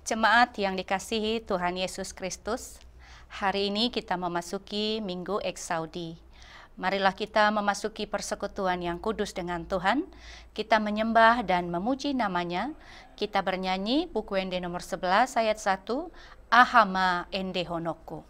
Jemaat yang dikasihi Tuhan Yesus Kristus, hari ini kita memasuki Minggu Eksaudi. Marilah kita memasuki persekutuan yang kudus dengan Tuhan. Kita menyembah dan memuji namanya. Kita bernyanyi buku Ende nomor 11 ayat 1, Ahama Ende Honoko.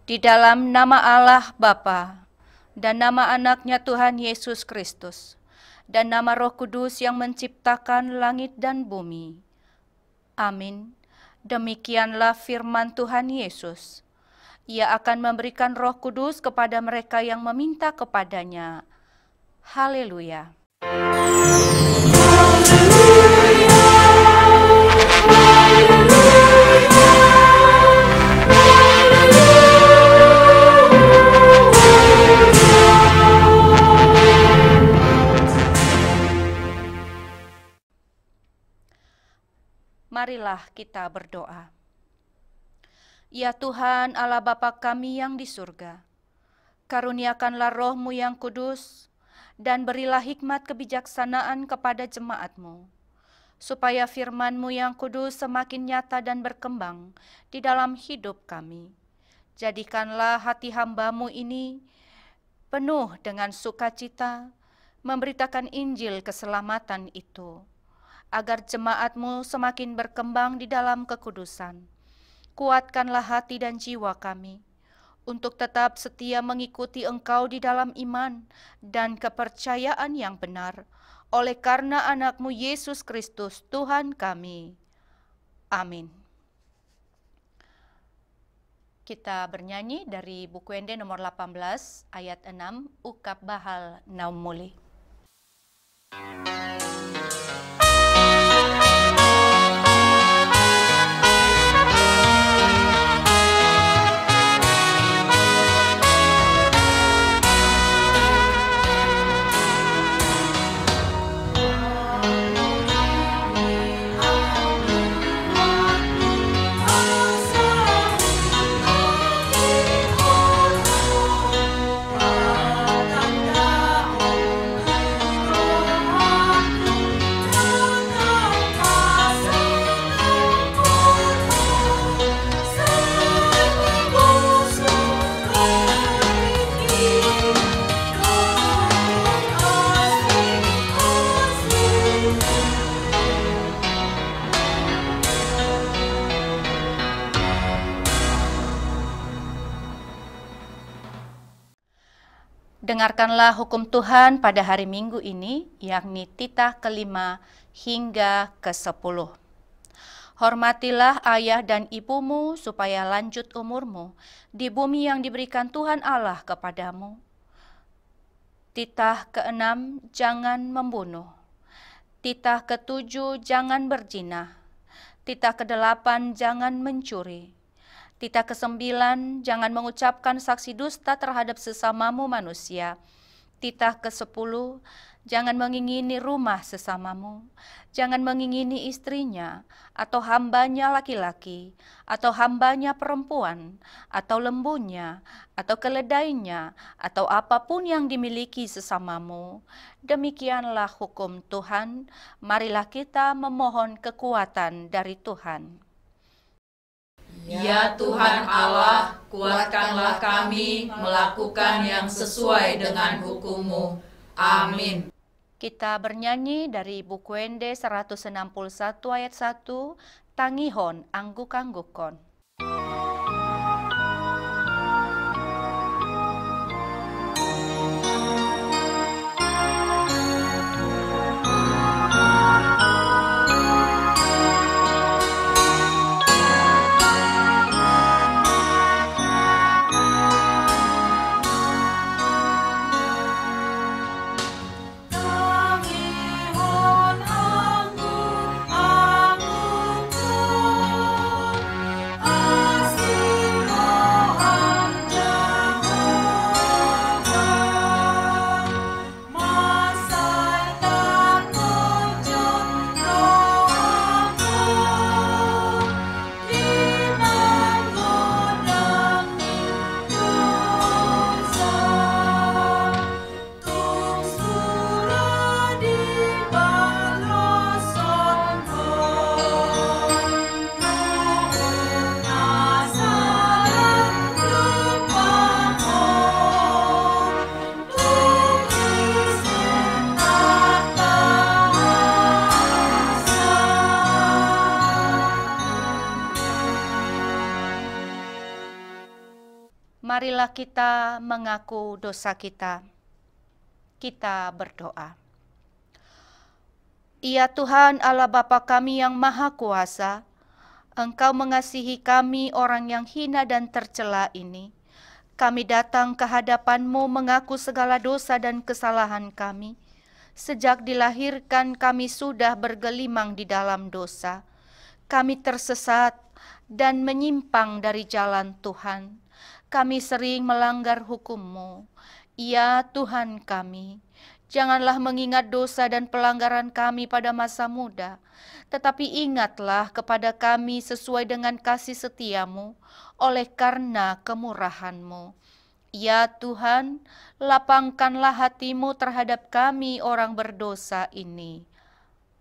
Di dalam nama Allah Bapa dan nama anaknya Tuhan Yesus Kristus dan nama Roh Kudus yang menciptakan langit dan bumi. Amin. Demikianlah firman Tuhan Yesus. Ia akan memberikan Roh Kudus kepada mereka yang meminta kepadanya. Haleluya. Marilah kita berdoa. Ya Tuhan Allah Bapa kami yang di surga, karuniakanlah Roh-Mu yang kudus dan berilah hikmat kebijaksanaan kepada jemaat-Mu, supaya firman-Mu yang kudus semakin nyata dan berkembang di dalam hidup kami. Jadikanlah hati hamba-Mu ini penuh dengan sukacita, memberitakan Injil keselamatan itu, agar jemaat-Mu semakin berkembang di dalam kekudusan. Kuatkanlah hati dan jiwa kami untuk tetap setia mengikuti Engkau di dalam iman dan kepercayaan yang benar, oleh karena anak-Mu Yesus Kristus Tuhan kami. Amin. Kita bernyanyi dari buku Ende nomor 18 ayat 6, Ukap Bahal Naum Muli. Dengarkanlah hukum Tuhan pada hari Minggu ini, yakni titah ke-5 hingga ke-10. Hormatilah ayah dan ibumu supaya lanjut umurmu di bumi yang diberikan Tuhan Allah kepadamu. Titah ke-6, jangan membunuh. Titah ke-7, jangan berzina. Titah ke-8, jangan mencuri. Titah ke-9, jangan mengucapkan saksi dusta terhadap sesamamu manusia. Titah ke-10, jangan mengingini rumah sesamamu. Jangan mengingini istrinya, atau hambanya laki-laki, atau hambanya perempuan, atau lembunya, atau keledainya, atau apapun yang dimiliki sesamamu. Demikianlah hukum Tuhan. Marilah kita memohon kekuatan dari Tuhan. Ya Tuhan Allah, Kuatkanlah kami melakukan yang sesuai dengan hukum-Mu. Amin. Kita bernyanyi dari buku Ende 161 ayat 1, Tangihon angguk-anggukon. Marilah kita mengaku dosa kita. Kita berdoa. Ya Tuhan Allah Bapa kami yang Maha Kuasa, Engkau mengasihi kami orang yang hina dan tercela ini. Kami datang ke hadapan-Mu mengaku segala dosa dan kesalahan kami. Sejak dilahirkan kami sudah bergelimang di dalam dosa. Kami tersesat dan menyimpang dari jalan Tuhan. Kami sering melanggar hukum-Mu. Ya Tuhan kami, janganlah mengingat dosa dan pelanggaran kami pada masa muda, tetapi ingatlah kepada kami sesuai dengan kasih setia-Mu oleh karena kemurahan-Mu. Ya Tuhan, lapangkanlah hati-Mu terhadap kami orang berdosa ini.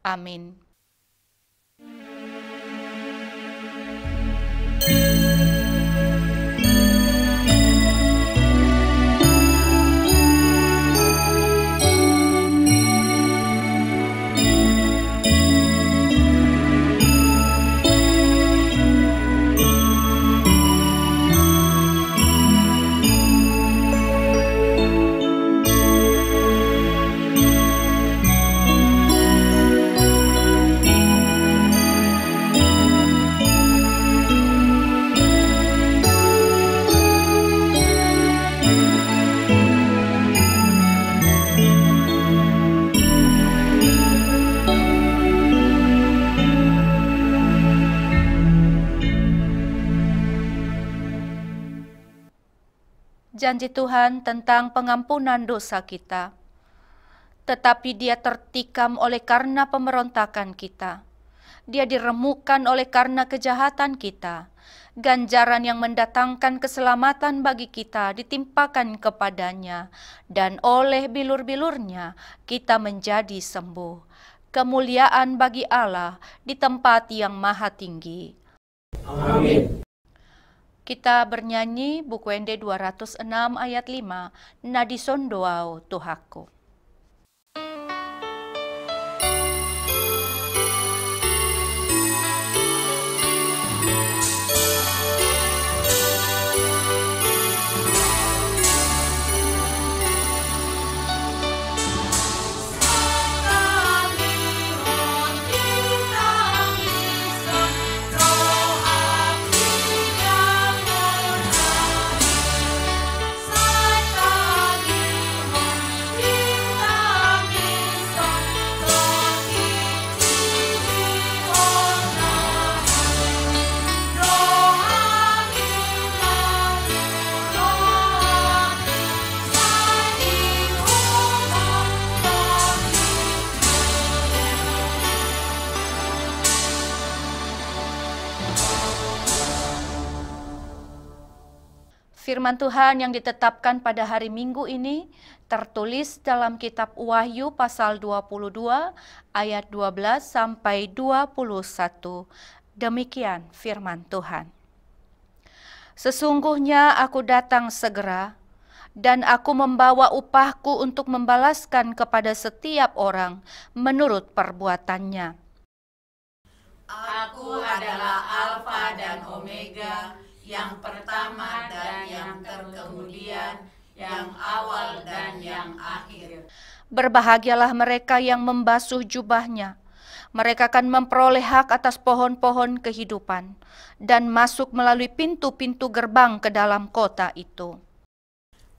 Amin. Janji Tuhan tentang pengampunan dosa kita, tetapi Dia tertikam oleh karena pemberontakan kita. Dia diremukkan oleh karena kejahatan kita. Ganjaran yang mendatangkan keselamatan bagi kita ditimpakan kepadanya, dan oleh bilur-bilurnya kita menjadi sembuh. Kemuliaan bagi Allah di tempat yang maha tinggi. Amin. Kita bernyanyi buku Ende 206 ayat 5, Nadison doao Tuhaku. Firman Tuhan yang ditetapkan pada hari Minggu ini tertulis dalam kitab Wahyu pasal 22 ayat 12 sampai 21. Demikian firman Tuhan. Sesungguhnya aku datang segera, dan aku membawa upahku untuk membalaskan kepada setiap orang menurut perbuatannya. Aku adalah Alfa dan Omega, yang pertama dan yang terkemudian, yang awal dan yang akhir. Berbahagialah mereka yang membasuh jubahnya. Mereka akan memperoleh hak atas pohon-pohon kehidupan dan masuk melalui pintu-pintu gerbang ke dalam kota itu.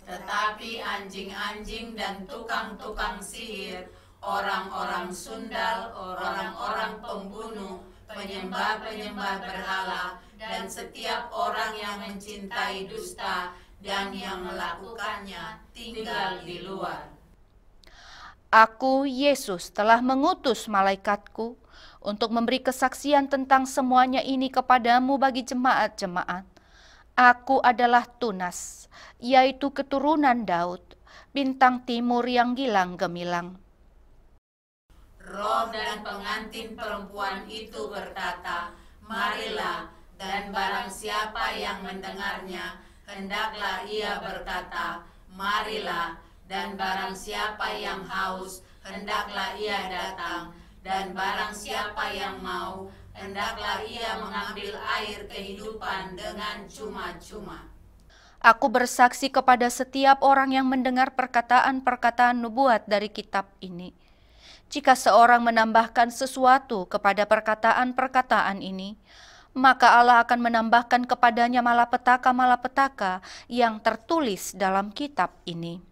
Tetapi anjing-anjing dan tukang-tukang sihir, orang-orang sundal, orang-orang pembunuh, penyembah-penyembah berhala, dan setiap orang yang mencintai dusta dan yang melakukannya tinggal di luar. Aku, Yesus, telah mengutus malaikatku untuk memberi kesaksian tentang semuanya ini kepadamu bagi jemaat-jemaat. Aku adalah Tunas, yaitu keturunan Daud, bintang timur yang gilang gemilang. Roh dan pengantin perempuan itu berkata, marilah, dan barang siapa yang mendengarnya, hendaklah ia berkata, marilah, dan barang siapa yang haus, hendaklah ia datang, dan barang siapa yang mau, hendaklah ia mengambil air kehidupan dengan cuma-cuma. Aku bersaksi kepada setiap orang yang mendengar perkataan-perkataan nubuat dari kitab ini. Jika seorang menambahkan sesuatu kepada perkataan-perkataan ini, maka Allah akan menambahkan kepadanya malapetaka-malapetaka yang tertulis dalam kitab ini.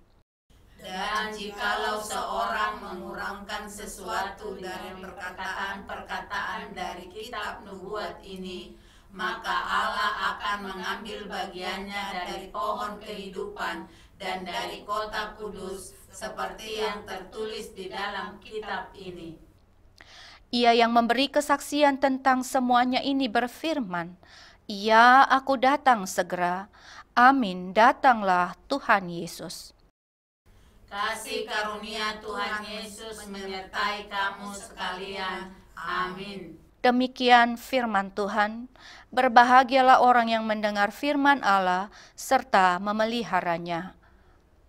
Dan jikalau seorang mengurangkan sesuatu dari perkataan-perkataan dari kitab nubuat ini, maka Allah akan mengambil bagiannya dari pohon kehidupan dan dari kota kudus, seperti yang tertulis di dalam kitab ini. Ia yang memberi kesaksian tentang semuanya ini berfirman, "Ya, aku datang segera. Amin, datanglah Tuhan Yesus." Kasih karunia Tuhan Yesus menyertai kamu sekalian. Amin. Demikian firman Tuhan. Berbahagialah orang yang mendengar firman Allah serta memeliharanya.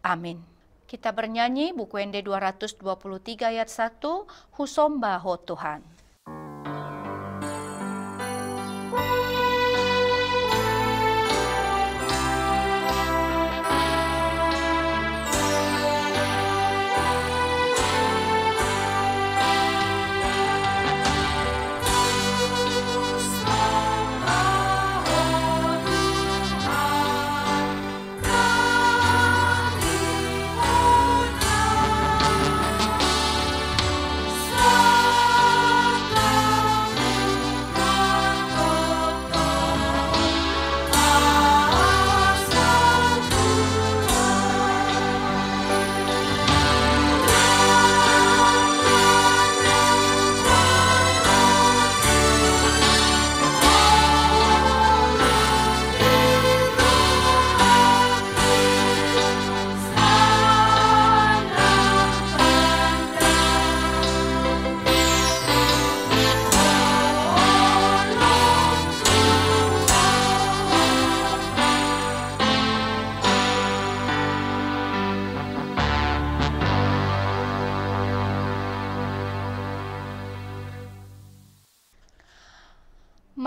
Amin. Kita bernyanyi buku ND 223 ayat 1, Husomba ho Tuhan.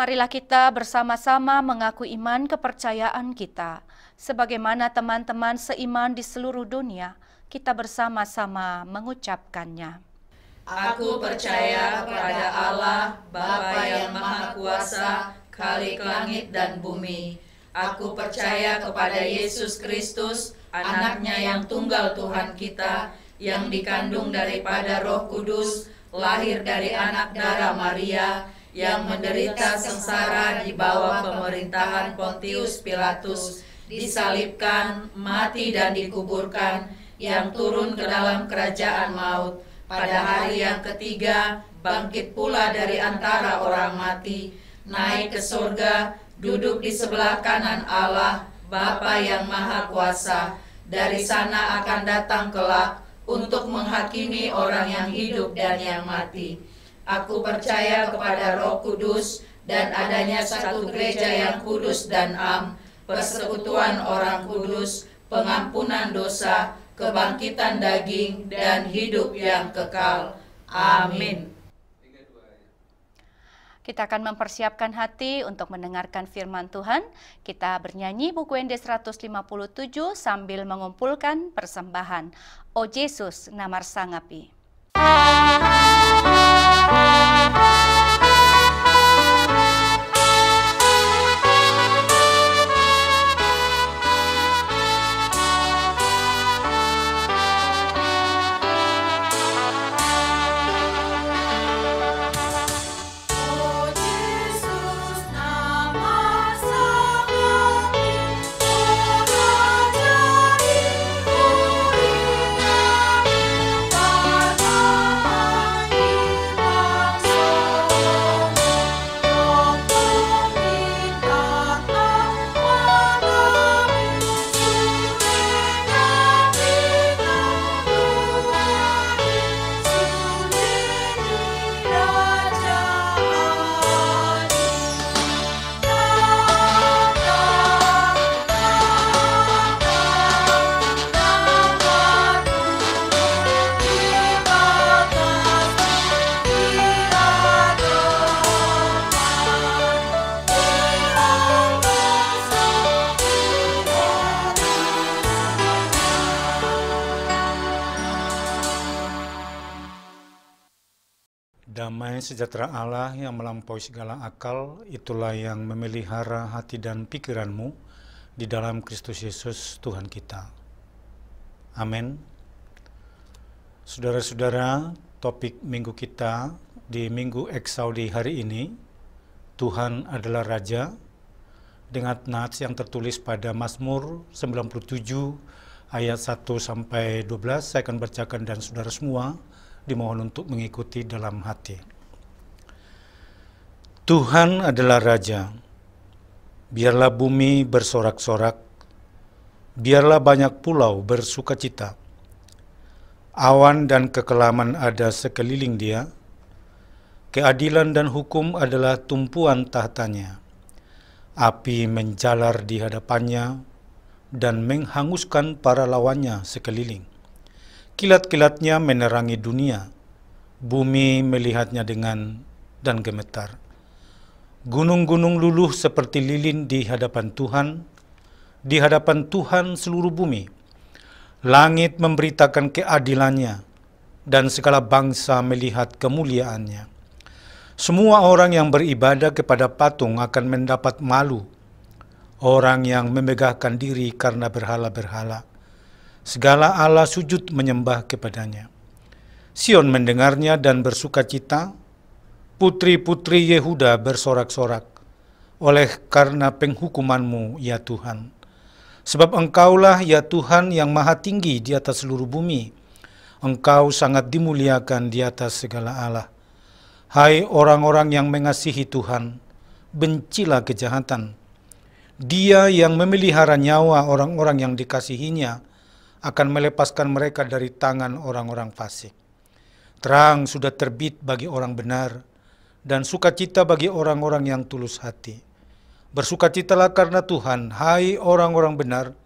Marilah kita bersama-sama mengaku iman kepercayaan kita. Sebagaimana teman-teman seiman di seluruh dunia, kita bersama-sama mengucapkannya. Aku percaya kepada Allah, Bapa yang Maha Kuasa, Khalik langit dan bumi. Aku percaya kepada Yesus Kristus, Anaknya yang tunggal Tuhan kita, yang dikandung daripada Roh Kudus, lahir dari anak darah Maria, yang menderita sengsara di bawah pemerintahan Pontius Pilatus, disalibkan, mati dan dikuburkan, yang turun ke dalam kerajaan maut, pada hari yang ketiga bangkit pula dari antara orang mati, naik ke surga, duduk di sebelah kanan Allah, Bapa yang Maha Kuasa. Dari sana akan datang kelak untuk menghakimi orang yang hidup dan yang mati. Aku percaya kepada Roh Kudus dan adanya satu gereja yang kudus dan am, persekutuan orang kudus, pengampunan dosa, kebangkitan daging, dan hidup yang kekal. Amin. Kita akan mempersiapkan hati untuk mendengarkan firman Tuhan. Kita bernyanyi buku ND 157 sambil mengumpulkan persembahan. O Yesus, namar sangapi. Damai sejahtera Allah yang melampaui segala akal, itulah yang memelihara hati dan pikiranmu di dalam Kristus Yesus Tuhan kita. Amin. Saudara-saudara, topik minggu kita di Minggu Eksaudi hari ini, Tuhan adalah Raja, dengan nats yang tertulis pada Mazmur 97 ayat 1-12. Saya akan bacakan dan saudara semua dimohon untuk mengikuti dalam hati. Tuhan adalah Raja, biarlah bumi bersorak-sorak, biarlah banyak pulau bersukacita. Awan dan kekelaman ada sekeliling Dia, keadilan dan hukum adalah tumpuan tahtanya. Api menjalar di hadapannya dan menghanguskan para lawannya sekeliling. Kilat-kilatnya menerangi dunia, bumi melihatnya dan gemetar. Gunung-gunung luluh seperti lilin di hadapan Tuhan seluruh bumi. Langit memberitakan keadilannya, dan segala bangsa melihat kemuliaannya. Semua orang yang beribadah kepada patung akan mendapat malu. Orang yang memegahkan diri karena berhala-berhala, segala Allah sujud menyembah kepadanya. Sion mendengarnya dan bersukacita, putri-putri Yehuda bersorak-sorak, oleh karena penghukuman-Mu, ya Tuhan. Sebab Engkaulah, ya Tuhan, yang maha tinggi di atas seluruh bumi. Engkau sangat dimuliakan di atas segala Allah. Hai orang-orang yang mengasihi Tuhan, bencilah kejahatan. Dia yang memelihara nyawa orang-orang yang dikasihinya, akan melepaskan mereka dari tangan orang-orang fasik. Terang sudah terbit bagi orang benar, dan sukacita bagi orang-orang yang tulus hati. Bersukacitalah karena Tuhan, hai orang-orang benar,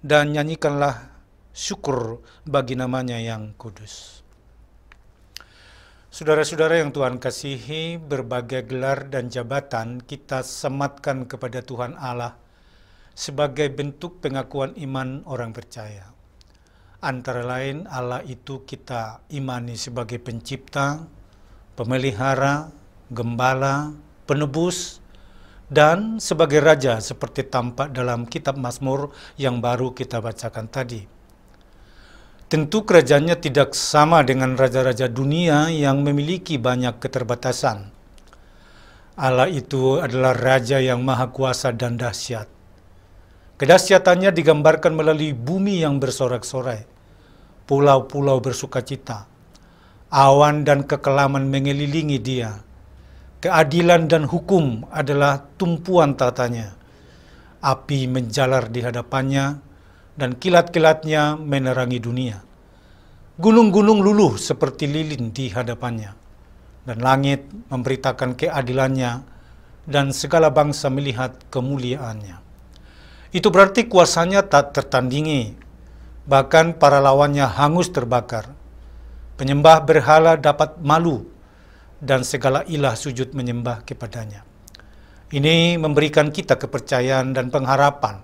dan nyanyikanlah syukur bagi namanya yang kudus. Saudara-saudara yang Tuhan kasihi, berbagai gelar dan jabatan kita sematkan kepada Tuhan Allah sebagai bentuk pengakuan iman orang percaya. Antara lain, Allah itu kita imani sebagai pencipta, pemelihara, gembala, penebus, dan sebagai raja seperti tampak dalam kitab Mazmur yang baru kita bacakan tadi. Tentu kerajaannya tidak sama dengan raja-raja dunia yang memiliki banyak keterbatasan. Allah itu adalah Raja yang maha kuasa dan dahsyat. Kedahsyatannya digambarkan melalui bumi yang bersorak-sorai, pulau-pulau bersukacita, awan dan kekelaman mengelilingi Dia. Keadilan dan hukum adalah tumpuan tahtanya. Api menjalar di hadapannya, dan kilat-kilatnya menerangi dunia. Gunung-gunung luluh seperti lilin di hadapannya, dan langit memberitakan keadilannya, dan segala bangsa melihat kemuliaannya. Itu berarti kuasanya tak tertandingi, bahkan para lawannya hangus terbakar. Penyembah berhala dapat malu, dan segala ilah sujud menyembah kepadanya. Ini memberikan kita kepercayaan dan pengharapan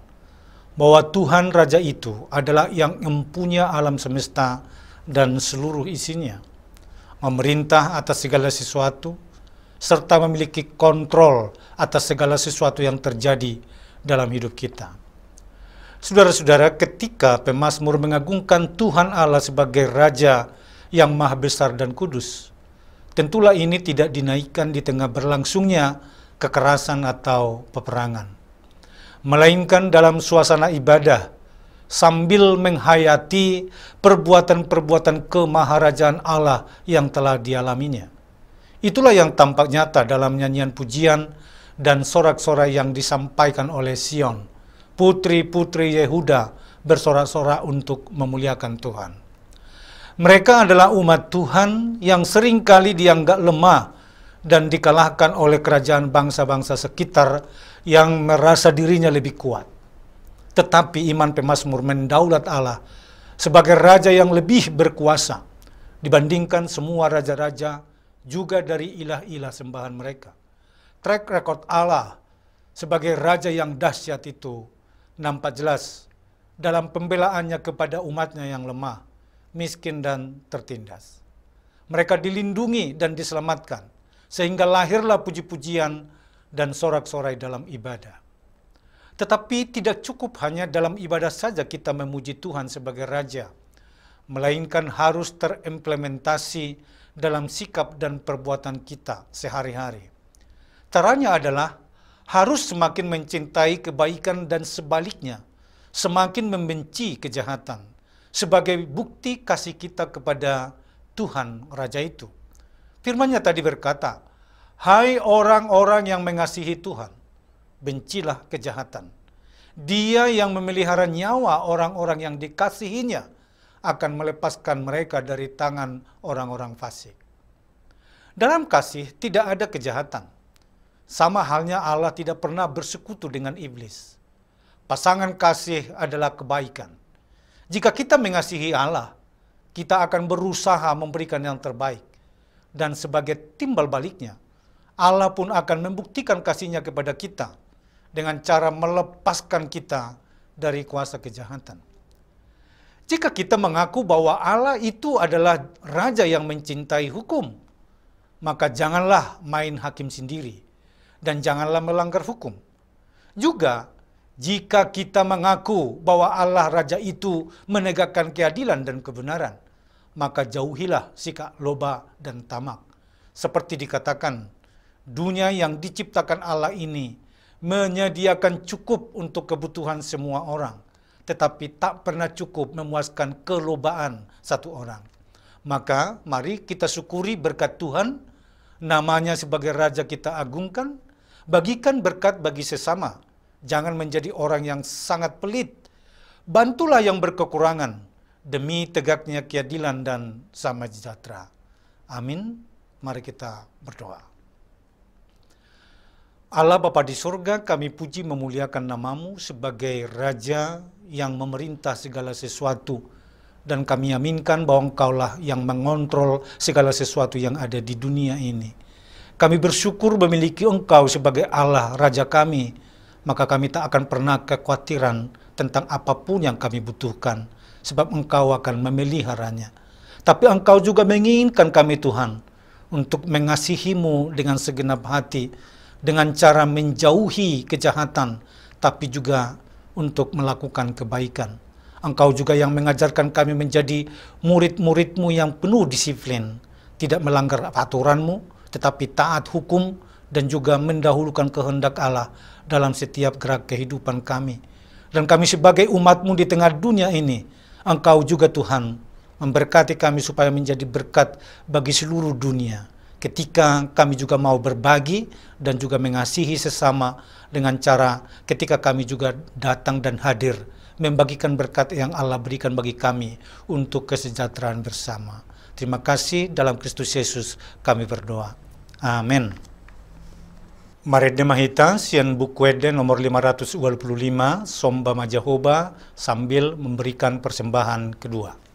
bahwa Tuhan Raja itu adalah yang mempunyai alam semesta dan seluruh isinya, memerintah atas segala sesuatu, serta memiliki kontrol atas segala sesuatu yang terjadi dalam hidup kita. Saudara-saudara, ketika pemazmur mengagungkan Tuhan Allah sebagai Raja yang maha besar dan kudus, tentulah ini tidak dinaikkan di tengah berlangsungnya kekerasan atau peperangan, melainkan dalam suasana ibadah sambil menghayati perbuatan-perbuatan kemaharajaan Allah yang telah dialaminya. Itulah yang tampak nyata dalam nyanyian pujian dan sorak-sorai yang disampaikan oleh Sion. Putri-putri Yehuda bersorak-sorak untuk memuliakan Tuhan. Mereka adalah umat Tuhan yang seringkali dianggap lemah dan dikalahkan oleh kerajaan bangsa-bangsa sekitar yang merasa dirinya lebih kuat. Tetapi iman pemazmur mendaulat Allah sebagai Raja yang lebih berkuasa dibandingkan semua raja-raja, juga dari ilah-ilah sembahan mereka. Track record Allah sebagai Raja yang dahsyat itu nampak jelas dalam pembelaannya kepada umatnya yang lemah, miskin dan tertindas. Mereka dilindungi dan diselamatkan, sehingga lahirlah puji-pujian dan sorak-sorai dalam ibadah. Tetapi tidak cukup hanya dalam ibadah saja kita memuji Tuhan sebagai Raja, melainkan harus terimplementasi dalam sikap dan perbuatan kita sehari-hari. Caranya adalah harus semakin mencintai kebaikan dan sebaliknya, semakin membenci kejahatan, sebagai bukti kasih kita kepada Tuhan Raja itu. Firman-Nya tadi berkata, "Hai orang-orang yang mengasihi Tuhan, bencilah kejahatan. Dia yang memelihara nyawa orang-orang yang dikasihinya akan melepaskan mereka dari tangan orang-orang fasik." Dalam kasih tidak ada kejahatan. Sama halnya Allah tidak pernah bersekutu dengan iblis. Pasangan kasih adalah kebaikan. Jika kita mengasihi Allah, kita akan berusaha memberikan yang terbaik. Dan sebagai timbal baliknya, Allah pun akan membuktikan kasih-Nya kepada kita dengan cara melepaskan kita dari kuasa kejahatan. Jika kita mengaku bahwa Allah itu adalah Raja yang mencintai hukum, maka janganlah main hakim sendiri dan janganlah melanggar hukum. Juga, jika kita mengaku bahwa Allah Raja itu menegakkan keadilan dan kebenaran, maka jauhilah sikap loba dan tamak. Seperti dikatakan, dunia yang diciptakan Allah ini menyediakan cukup untuk kebutuhan semua orang, tetapi tak pernah cukup memuaskan kelobaan satu orang. Maka mari kita syukuri berkat Tuhan, namanya sebagai Raja kita agungkan, bagikan berkat bagi sesama. Jangan menjadi orang yang sangat pelit. Bantulah yang berkekurangan demi tegaknya keadilan dan sama sejahtera. Amin. Mari kita berdoa. Allah Bapa di surga, kami puji memuliakan nama-Mu sebagai Raja yang memerintah segala sesuatu. Dan kami aminkan bahwa Engkaulah yang mengontrol segala sesuatu yang ada di dunia ini. Kami bersyukur memiliki Engkau sebagai Allah Raja kami, maka kami tak akan pernah kekhawatiran tentang apapun yang kami butuhkan, sebab Engkau akan memeliharanya. Tapi Engkau juga menginginkan kami Tuhan, untuk mengasihi-Mu dengan segenap hati, dengan cara menjauhi kejahatan, tapi juga untuk melakukan kebaikan. Engkau juga yang mengajarkan kami menjadi murid-murid-Mu yang penuh disiplin, tidak melanggar aturan-Mu, tetapi taat hukum dan juga mendahulukan kehendak Allah dalam setiap gerak kehidupan kami. Dan kami sebagai umat-Mu di tengah dunia ini, Engkau juga Tuhan memberkati kami supaya menjadi berkat bagi seluruh dunia. Ketika kami juga mau berbagi dan juga mengasihi sesama dengan cara ketika kami juga datang dan hadir membagikan berkat yang Allah berikan bagi kami untuk kesejahteraan bersama. Terima kasih, dalam Kristus Yesus kami berdoa. Amin. Maret Mahita, Sian Bukwede nomor 525, Somba Majahoba, sambil memberikan persembahan kedua.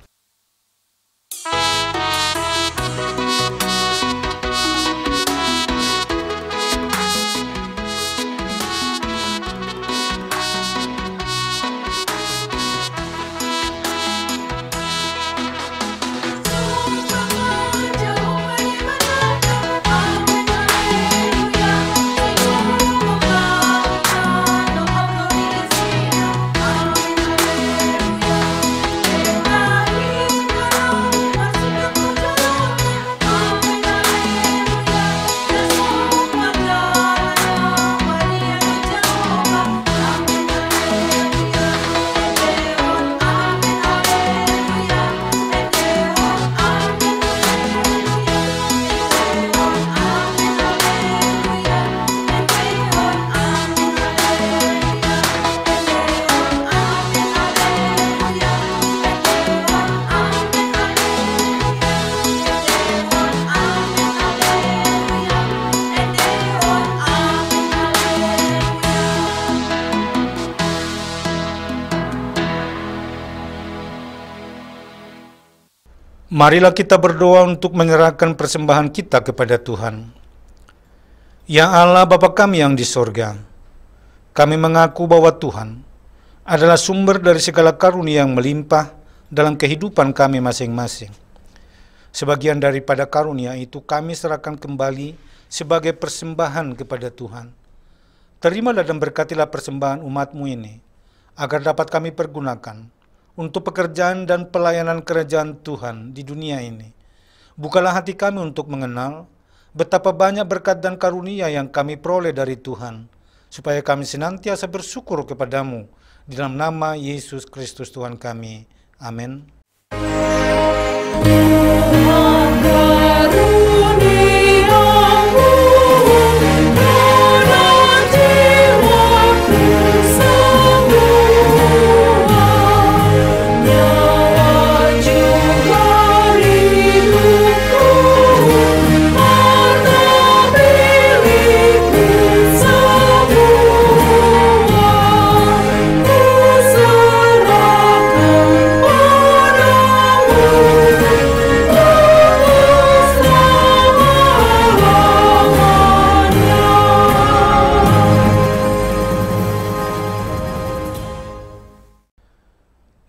Marilah kita berdoa untuk menyerahkan persembahan kita kepada Tuhan. Ya Allah Bapa kami yang di sorga, kami mengaku bahwa Tuhan adalah sumber dari segala karunia yang melimpah dalam kehidupan kami masing-masing. Sebagian daripada karunia itu kami serahkan kembali sebagai persembahan kepada Tuhan. Terimalah dan berkatilah persembahan umat-Mu ini, agar dapat kami pergunakan untuk pekerjaan dan pelayanan kerajaan Tuhan di dunia ini. Bukalah hati kami untuk mengenal betapa banyak berkat dan karunia yang kami peroleh dari Tuhan, supaya kami senantiasa bersyukur kepadamu. Di dalam nama Yesus Kristus Tuhan kami. Amin.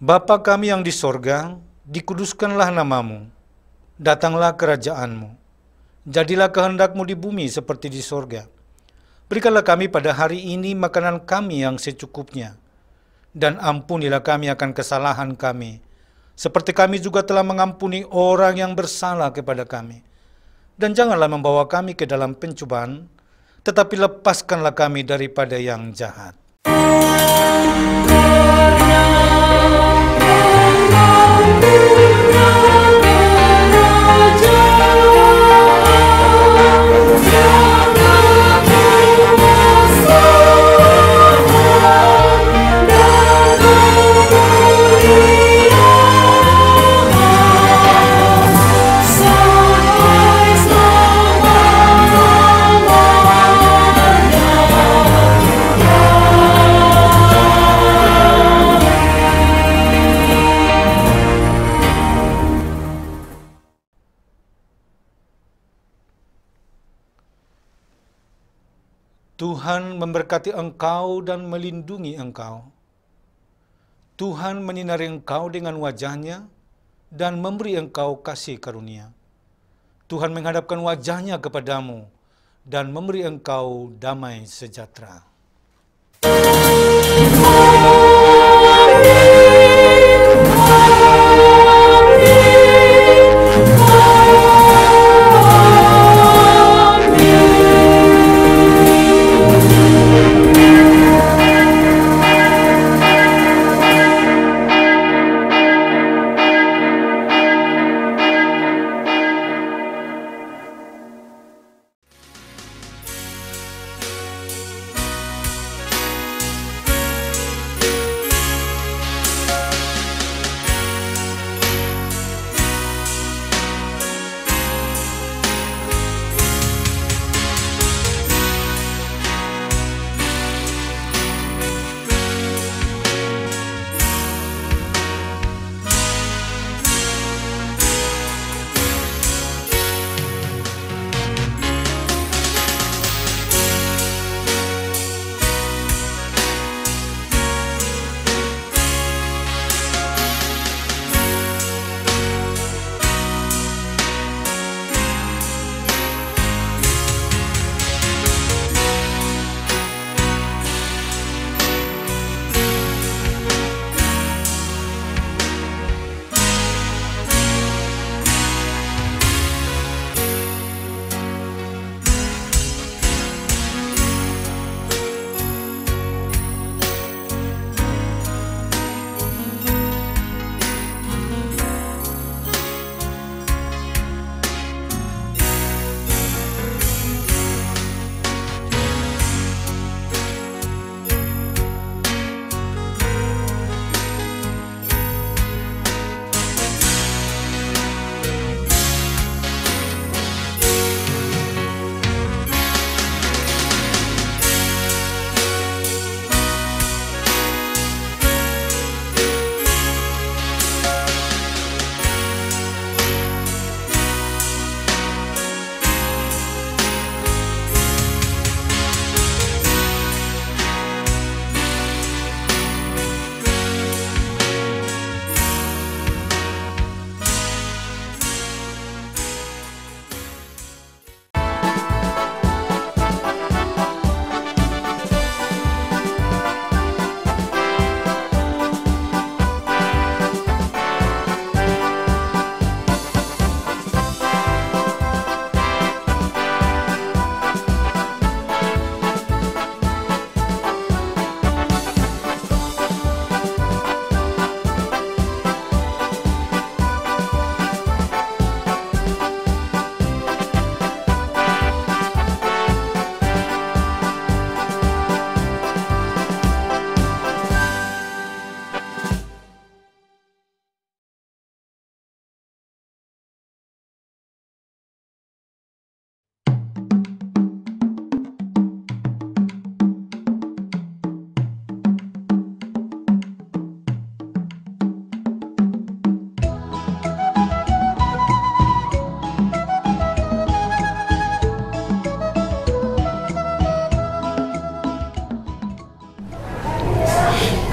Bapa kami yang di sorga, dikuduskanlah namamu, datanglah kerajaanmu, jadilah kehendak-Mu di bumi seperti di sorga. Berikanlah kami pada hari ini makanan kami yang secukupnya, dan ampunilah kami akan kesalahan kami, seperti kami juga telah mengampuni orang yang bersalah kepada kami. Dan janganlah membawa kami ke dalam pencobaan, tetapi lepaskanlah kami daripada yang jahat. Tuhan memberkati engkau dan melindungi engkau. Tuhan menyinari engkau dengan wajah-Nya dan memberi engkau kasih karunia. Tuhan menghadapkan wajah-Nya kepadamu dan memberi engkau damai sejahtera.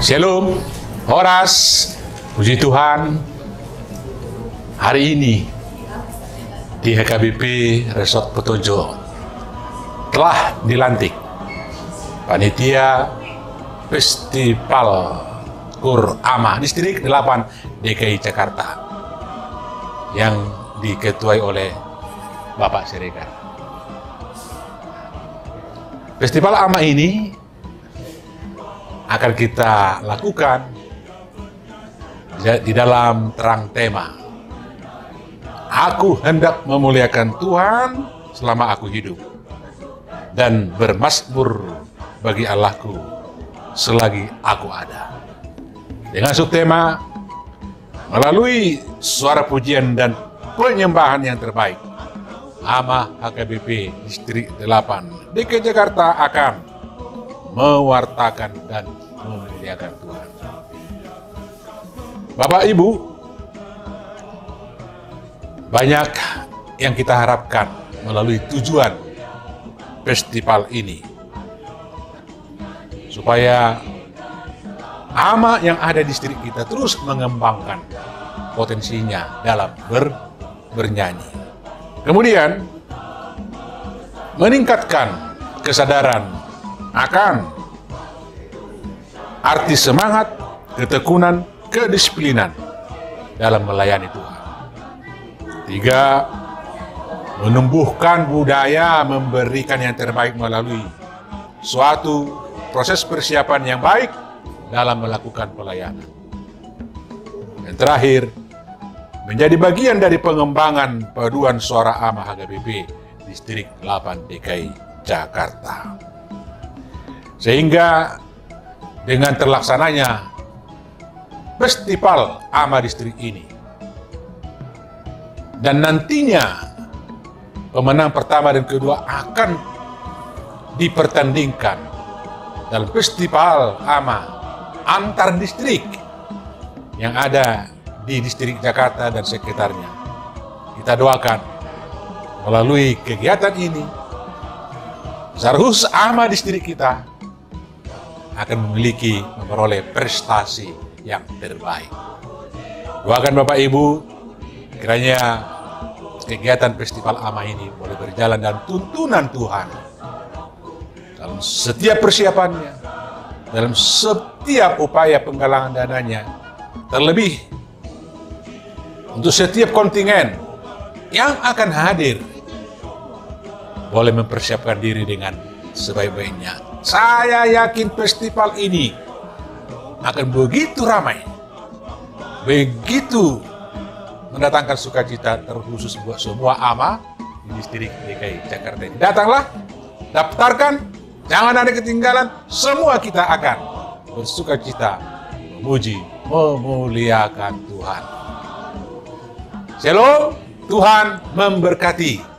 Shalom, Horas, puji Tuhan. Hari ini di HKBP Resort Petojo telah dilantik panitia Festival Kur AMA Distrik 8 DKI Jakarta yang diketuai oleh Bapak Siregar. Festival AMA ini akan kita lakukan di dalam terang tema, aku hendak memuliakan Tuhan selama aku hidup dan bermazmur bagi Allahku selagi aku ada. Dengan subtema, melalui suara pujian dan penyembahan yang terbaik, AMA HKBP Distrik 8 DKI Jakarta akan mewartakan dan memuliakan Tuhan. Bapak Ibu, banyak yang kita harapkan melalui tujuan festival ini, supaya AMA yang ada di distrik kita terus mengembangkan potensinya dalam bernyanyi. Kemudian meningkatkan kesadaran akan arti semangat, ketekunan, kedisiplinan dalam melayani Tuhan. 3, menumbuhkan budaya memberikan yang terbaik melalui suatu proses persiapan yang baik dalam melakukan pelayanan. Dan terakhir, menjadi bagian dari pengembangan paduan suara AMA HKBP Distrik 8 DKI Jakarta. Sehingga dengan terlaksananya Festival AMA Distrik ini, dan nantinya pemenang pertama dan kedua akan dipertandingkan dalam Festival AMA antar distrik yang ada di distrik Jakarta dan sekitarnya. Kita doakan melalui kegiatan ini, seharusnya AMA distrik kita akan memperoleh prestasi yang terbaik. Doakan Bapak Ibu, kiranya kegiatan Festival AMA ini boleh berjalan dalam tuntunan Tuhan, dalam setiap persiapannya, dalam setiap upaya penggalangan dananya, terlebih untuk setiap kontingen yang akan hadir boleh mempersiapkan diri dengan sebaik-baiknya. Saya yakin festival ini akan begitu ramai, begitu mendatangkan sukacita terkhusus buat semua AMA di distrik DKI Jakarta ini. Datanglah, daftarkan, jangan ada ketinggalan, semua kita akan bersukacita, memuji, memuliakan Tuhan. Shalom, Tuhan memberkati.